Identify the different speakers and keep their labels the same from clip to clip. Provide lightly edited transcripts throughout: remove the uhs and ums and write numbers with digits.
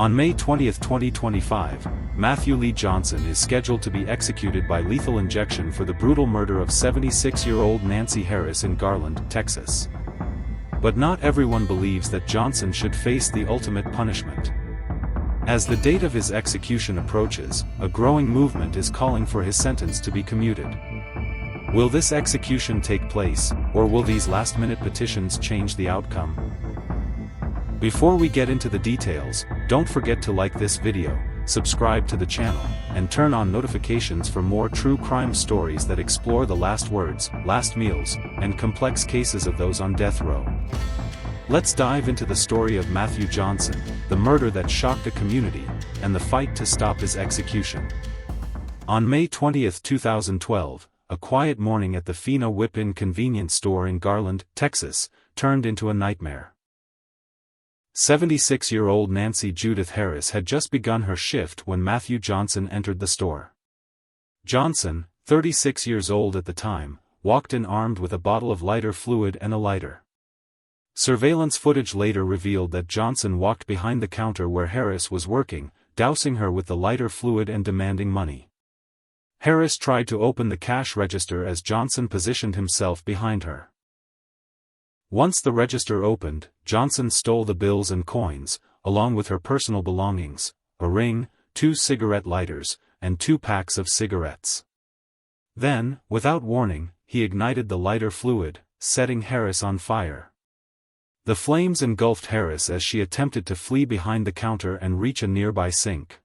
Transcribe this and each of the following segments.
Speaker 1: On May 20, 2025, Matthew Lee Johnson is scheduled to be executed by lethal injection for the brutal murder of 76-year-old Nancy Harris in Garland, Texas. But not everyone believes that Johnson should face the ultimate punishment. As the date of his execution approaches, a growing movement is calling for his sentence to be commuted. Will this execution take place, or will these last-minute petitions change the outcome? Before we get into the details, don't forget to like this video, subscribe to the channel, and turn on notifications for more true crime stories that explore the last words, last meals, and complex cases of those on death row. Let's dive into the story of Matthew Johnson, the murder that shocked a community, and the fight to stop his execution. On May 20, 2012, a quiet morning at the Fina Whip-In convenience store in Garland, Texas, turned into a nightmare. 76-year-old Nancy Judith Harris had just begun her shift when Matthew Johnson entered the store. Johnson, 36 years old at the time, walked in armed with a bottle of lighter fluid and a lighter. Surveillance footage later revealed that Johnson walked behind the counter where Harris was working, dousing her with the lighter fluid and demanding money. Harris tried to open the cash register as Johnson positioned himself behind her. Once the register opened, Johnson stole the bills and coins, along with her personal belongings, a ring, 2 cigarette lighters, and 2 packs of cigarettes. Then, without warning, he ignited the lighter fluid, setting Harris on fire. The flames engulfed Harris as she attempted to flee behind the counter and reach a nearby sink.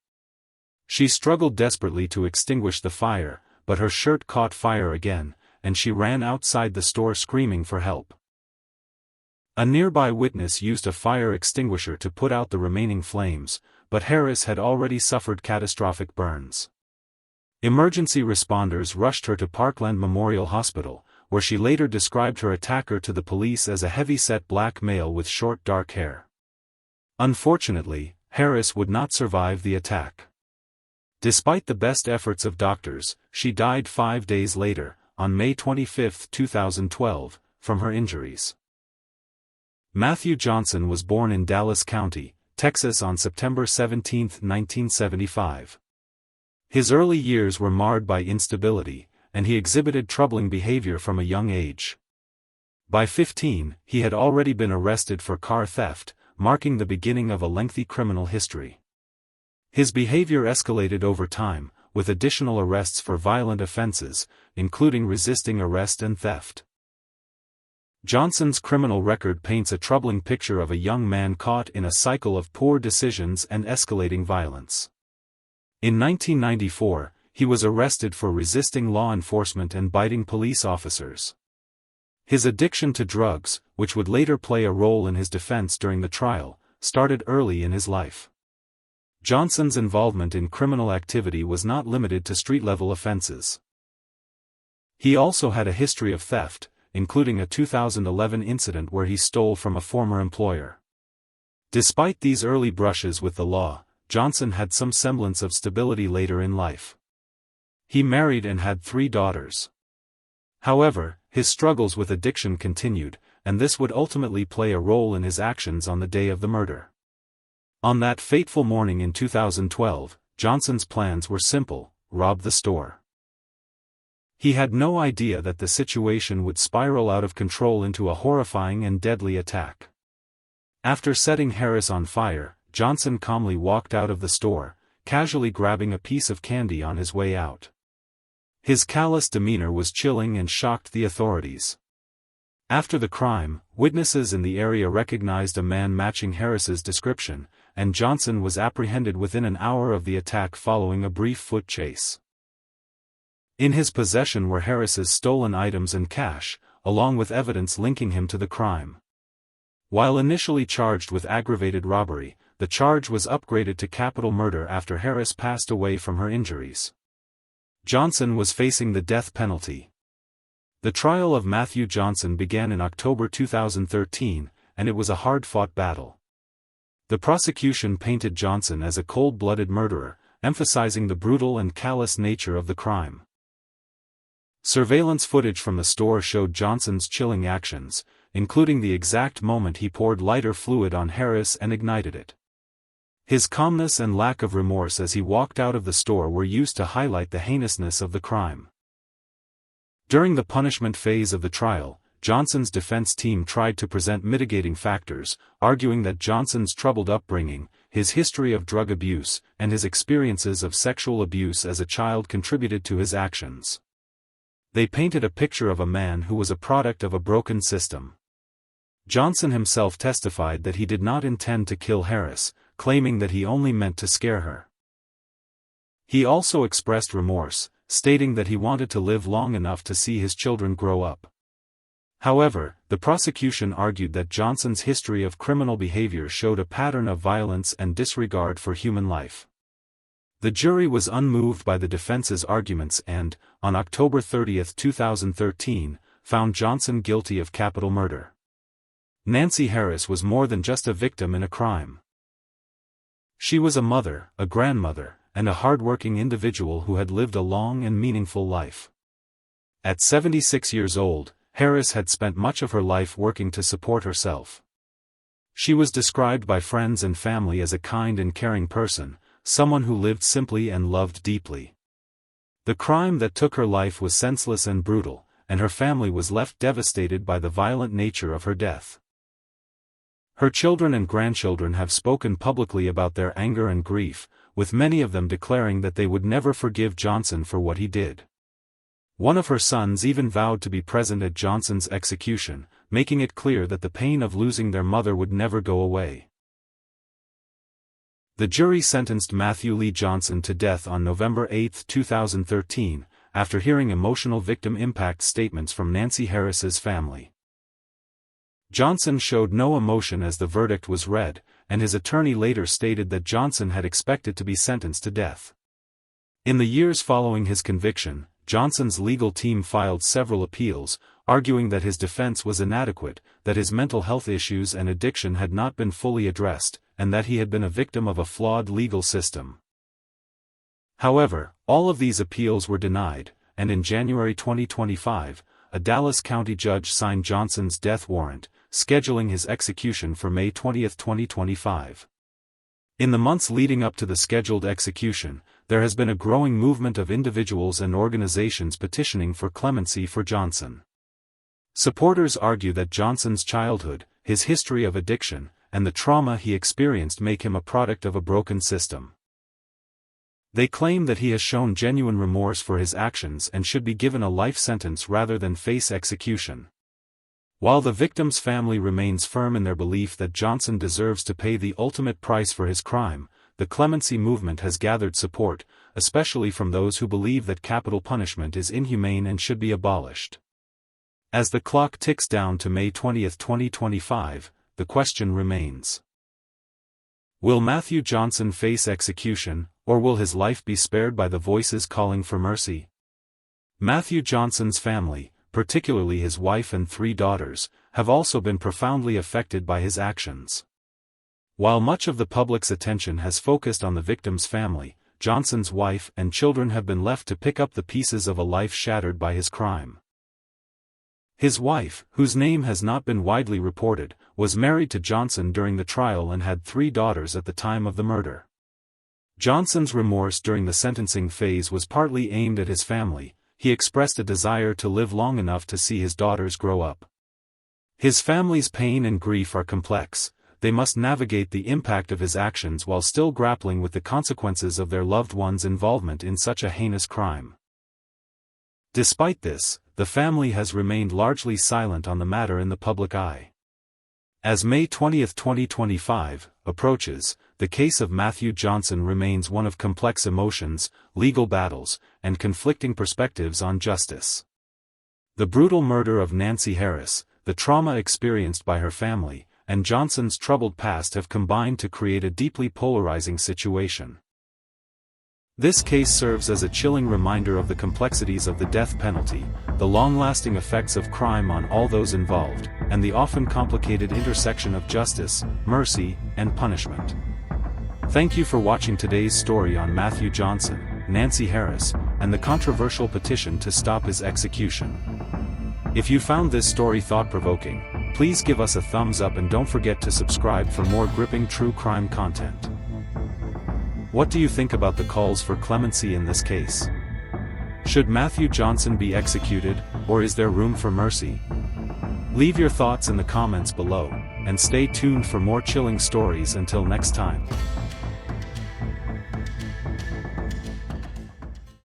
Speaker 1: She struggled desperately to extinguish the fire, but her shirt caught fire again, and she ran outside the store screaming for help. A nearby witness used a fire extinguisher to put out the remaining flames, but Harris had already suffered catastrophic burns. Emergency responders rushed her to Parkland Memorial Hospital, where she later described her attacker to the police as a heavy-set black male with short dark hair. Unfortunately, Harris would not survive the attack. Despite the best efforts of doctors, she died 5 days later, on May 25, 2012, from her injuries. Matthew Johnson was born in Dallas County, Texas on September 17, 1975. His early years were marred by instability, and he exhibited troubling behavior from a young age. By 15, he had already been arrested for car theft, marking the beginning of a lengthy criminal history. His behavior escalated over time, with additional arrests for violent offenses, including resisting arrest and theft. Johnson's criminal record paints a troubling picture of a young man caught in a cycle of poor decisions and escalating violence. In 1994, he was arrested for resisting law enforcement and biting police officers. His addiction to drugs, which would later play a role in his defense during the trial, started early in his life. Johnson's involvement in criminal activity was not limited to street-level offenses. He also had a history of theft, including a 2011 incident where he stole from a former employer. Despite these early brushes with the law, Johnson had some semblance of stability later in life. He married and had 3 daughters. However, his struggles with addiction continued, and this would ultimately play a role in his actions on the day of the murder. On that fateful morning in 2012, Johnson's plans were simple: rob the store. He had no idea that the situation would spiral out of control into a horrifying and deadly attack. After setting Harris on fire, Johnson calmly walked out of the store, casually grabbing a piece of candy on his way out. His callous demeanor was chilling and shocked the authorities. After the crime, witnesses in the area recognized a man matching Harris's description, and Johnson was apprehended within an hour of the attack following a brief foot chase. In his possession were Harris's stolen items and cash, along with evidence linking him to the crime. While initially charged with aggravated robbery, the charge was upgraded to capital murder after Harris passed away from her injuries. Johnson was facing the death penalty. The trial of Matthew Johnson began in October 2013, and it was a hard-fought battle. The prosecution painted Johnson as a cold-blooded murderer, emphasizing the brutal and callous nature of the crime. Surveillance footage from the store showed Johnson's chilling actions, including the exact moment he poured lighter fluid on Harris and ignited it. His calmness and lack of remorse as he walked out of the store were used to highlight the heinousness of the crime. During the punishment phase of the trial, Johnson's defense team tried to present mitigating factors, arguing that Johnson's troubled upbringing, his history of drug abuse, and his experiences of sexual abuse as a child contributed to his actions. They painted a picture of a man who was a product of a broken system. Johnson himself testified that he did not intend to kill Harris, claiming that he only meant to scare her. He also expressed remorse, stating that he wanted to live long enough to see his children grow up. However, the prosecution argued that Johnson's history of criminal behavior showed a pattern of violence and disregard for human life. The jury was unmoved by the defense's arguments and, on October 30, 2013, found Johnson guilty of capital murder. Nancy Harris was more than just a victim in a crime. She was a mother, a grandmother, and a hard-working individual who had lived a long and meaningful life. At 76 years old, Harris had spent much of her life working to support herself. She was described by friends and family as a kind and caring person, someone who lived simply and loved deeply. The crime that took her life was senseless and brutal, and her family was left devastated by the violent nature of her death. Her children and grandchildren have spoken publicly about their anger and grief, with many of them declaring that they would never forgive Johnson for what he did. One of her sons even vowed to be present at Johnson's execution, making it clear that the pain of losing their mother would never go away. The jury sentenced Matthew Lee Johnson to death on November 8, 2013, after hearing emotional victim impact statements from Nancy Harris's family. Johnson showed no emotion as the verdict was read, and his attorney later stated that Johnson had expected to be sentenced to death. In the years following his conviction, Johnson's legal team filed several appeals, arguing that his defense was inadequate, that his mental health issues and addiction had not been fully addressed, and that he had been a victim of a flawed legal system. However, all of these appeals were denied, and in January 2025, a Dallas County judge signed Johnson's death warrant, scheduling his execution for May 20, 2025. In the months leading up to the scheduled execution, there has been a growing movement of individuals and organizations petitioning for clemency for Johnson. Supporters argue that Johnson's childhood, his history of addiction, and the trauma he experienced make him a product of a broken system. They claim that he has shown genuine remorse for his actions and should be given a life sentence rather than face execution. While the victim's family remains firm in their belief that Johnson deserves to pay the ultimate price for his crime, the clemency movement has gathered support, especially from those who believe that capital punishment is inhumane and should be abolished. As the clock ticks down to May 20, 2025, the question remains: will Matthew Johnson face execution, or will his life be spared by the voices calling for mercy? Matthew Johnson's family, particularly his wife and 3 daughters, have also been profoundly affected by his actions. While much of the public's attention has focused on the victim's family, Johnson's wife and children have been left to pick up the pieces of a life shattered by his crime. His wife, whose name has not been widely reported, was married to Johnson during the trial and had 3 daughters at the time of the murder. Johnson's remorse during the sentencing phase was partly aimed at his family. He expressed a desire to live long enough to see his daughters grow up. His family's pain and grief are complex. They must navigate the impact of his actions while still grappling with the consequences of their loved one's involvement in such a heinous crime. Despite this, the family has remained largely silent on the matter in the public eye. As May 20, 2025, approaches, the case of Matthew Johnson remains one of complex emotions, legal battles, and conflicting perspectives on justice. The brutal murder of Nancy Harris, the trauma experienced by her family, and Johnson's troubled past have combined to create a deeply polarizing situation. This case serves as a chilling reminder of the complexities of the death penalty, the long-lasting effects of crime on all those involved, and the often complicated intersection of justice, mercy, and punishment. Thank you for watching today's story on Matthew Johnson, Nancy Harris, and the controversial petition to stop his execution. If you found this story thought-provoking, please give us a thumbs up and don't forget to subscribe for more gripping true crime content. What do you think about the calls for clemency in this case? Should Matthew Johnson be executed, or is there room for mercy? Leave your thoughts in the comments below, and stay tuned for more chilling stories until next time.